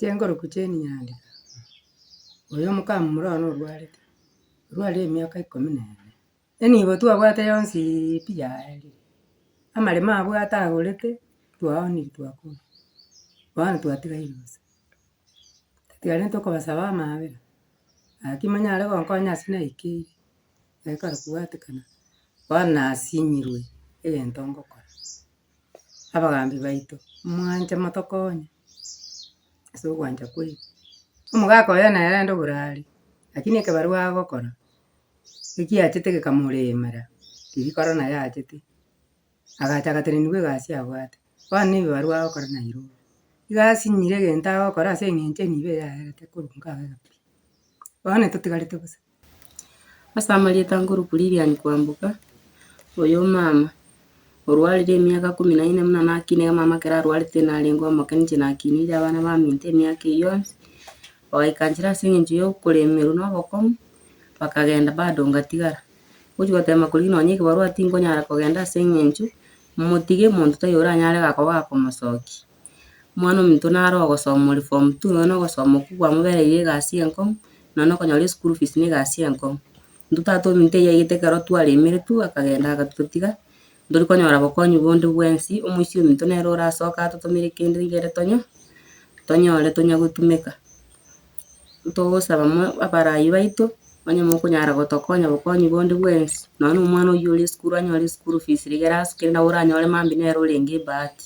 Chieng'oruku chiaeni nyandeka, oyo omokamu muroo orwarete emiaka 14, yaani igo twabwate yonsi pi yaerire, amaremo abwate agorete twaoniri twakorwa, bono twatigaire gose. Tatiga rero tokobasaba amabera, gaki monyare gokonya ase naikeire, gekara kobwatekana, bono nasinyirwe egento ngokora. Abagambi baito mwanche motokonye ase ogwancha kwaito. Omogaka oyo nere rende oborari, lakini ekebarua agokora ekiachete gekamoremera, riria korona yachete, agacha agateneniwa egasi abwate, bono na ebibarua agokora Nairobi. Iga asinyire egento agokora ase eng'encho enibo yaerete korwa nkaga iga pi. Bono totigarete bosa. Ase amarieta nkoruku Lilian Kwamboka, oyo omama orwarire emiaka 14 buna nakinire mama ekero arwarete narengwa omoke inche nakinire abana baminto emiaka eyio yonsi, bagaikansera ase eng'encho ya okoremerwa na obokongu, bakagenda bado ngatigara. Gochi gotema korigia nonye ekebarua tinkonyara kogenda ase eng'encho motige monto taiyo oranyare gakoba gakomosokia. Omwana ominto naro ogosoma ore form 2 nonye na ogosoma okwo kwamobereire egasi enkong'u, nonye na okonyora eschool fees na egasi enkong'u. Intwe tata ominto yaigete ekero twaremeretiwe akagenda agatotiga, ntori konyora bokonyi bonde bwensi, omoisi ominto nere orasoka atotomere kende rigere tonyore tonya gotumeka. Togosaba abarai baito, onye mokonyara gotokonya bokonyi bonde bwensi, nonye na omwana oyio ore esukuru anyore eschool fees rigere asuke nabo oranyore mambia nere orenge ebahati.